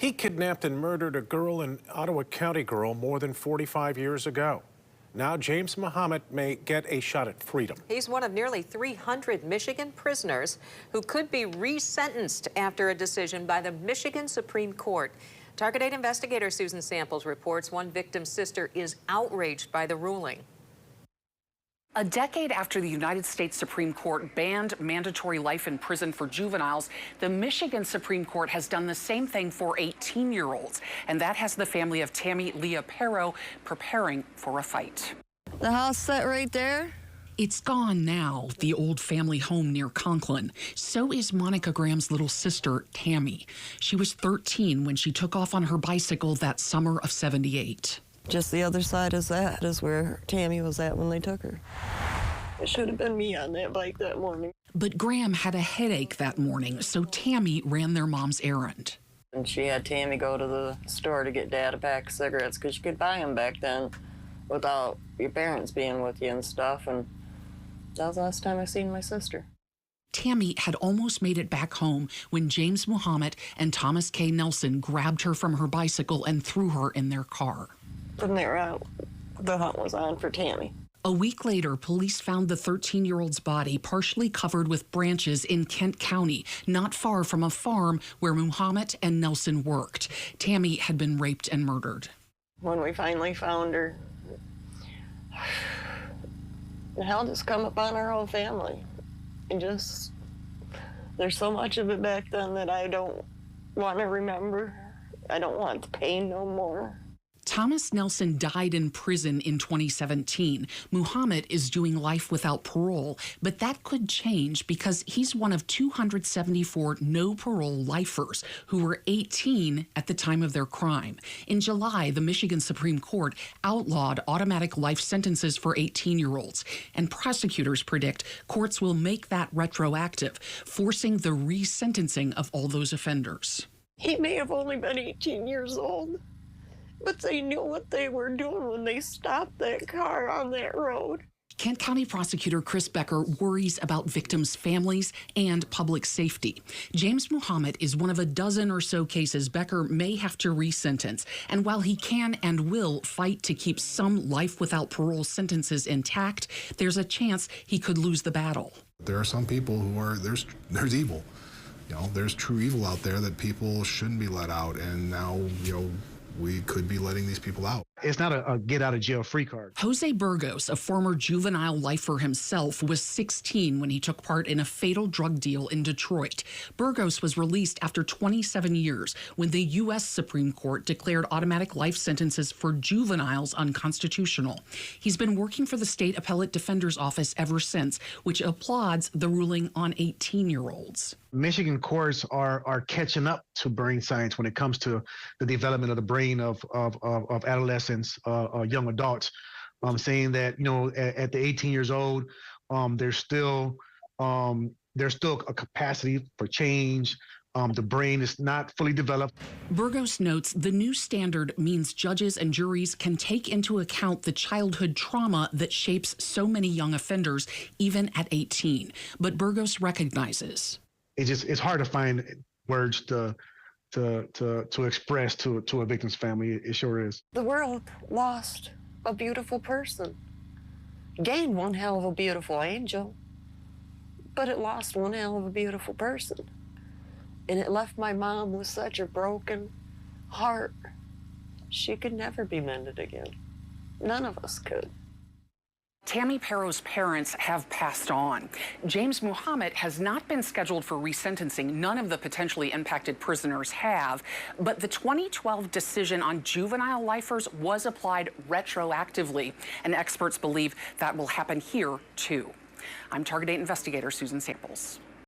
He kidnapped and murdered a girl, an Ottawa County girl, more than 45 years ago. Now James Muhammad may get a shot at freedom. He's one of nearly 300 Michigan prisoners who could be resentenced after a decision by the Michigan Supreme Court. Target 8 investigator Susan Samples reports one victim's sister is outraged by the ruling. A decade after the United States Supreme Court banned mandatory life in prison for juveniles, the Michigan Supreme Court has done the same thing for 18-year-olds, and that has the family of Tammi Lea Pearo preparing for a fight. The house set right there? It's gone now, the old family home near Conklin. So is Monica Graham's little sister, Tammi. She was 13 when she took off on her bicycle that summer of '78. Just the other side is that is where Tammi was at when they took her. It should have been me on that bike that morning. But Graham had a headache that morning, so Tammi ran their mom's errand. And she had Tammi go to the store to get Dad a pack of cigarettes because you could buy them back then without your parents being with you and stuff. And that was the last time I seen my sister. Tammi had almost made it back home when James Muhammad and Thomas K. Nelson grabbed her from her bicycle and threw her in their car. From there out, the hunt was on for Tammi. A week later, police found the 13-year-old's body partially covered with branches in Kent County, not far from a farm where Muhammad and Nelson worked. Tammi had been raped and murdered. When we finally found her, the hell just come upon our whole family. And just, there's so much of it back then that I don't want to remember. I don't want the pain no more. Thomas Nelson died in prison in 2017. Muhammad is doing life without parole, but that could change because he's one of 274 no-parole lifers who were 18 at the time of their crime. In July, the Michigan Supreme Court outlawed automatic life sentences for 18-year-olds, and prosecutors predict courts will make that retroactive, forcing the resentencing of all those offenders. He may have only been 18 years old. But they knew what they were doing when they stopped that car on that road. Kent County Prosecutor Chris Becker worries about victims' families and public safety. James Muhammad is one of a dozen or so cases Becker may have to resentence. And while he can and will fight to keep some life without parole sentences intact, there's a chance he could lose the battle. There are some people who are, there's evil. You know, there's true evil out there that people shouldn't be let out. And now, we could be letting these people out. It's not a get-out-of-jail-free card. Jose Burgos, a former juvenile lifer himself, was 16 when he took part in a fatal drug deal in Detroit. Burgos was released after 27 years when the U.S. Supreme Court declared automatic life sentences for juveniles unconstitutional. He's been working for the State Appellate Defender's Office ever since, which applauds the ruling on 18-year-olds. Michigan courts are catching up to brain science when it comes to the development of the brain of adolescents, young adults, saying that at the 18 years old, there's still a capacity for change. The brain is not fully developed. Burgos notes the new standard means judges and juries can take into account the childhood trauma that shapes so many young offenders, even at 18. But Burgos recognizes it's hard to find words to express to a victim's family. It sure is. The world lost a beautiful person, gained one hell of a beautiful angel, but it lost one hell of a beautiful person. And it left my mom with such a broken heart. She could never be mended again. None of us could. Tammi Pearo's parents have passed on. James Muhammad has not been scheduled for resentencing. None of the potentially impacted prisoners have. But the 2012 decision on juvenile lifers was applied retroactively, and experts believe that will happen here, too. I'm Target 8 investigator Susan Samples.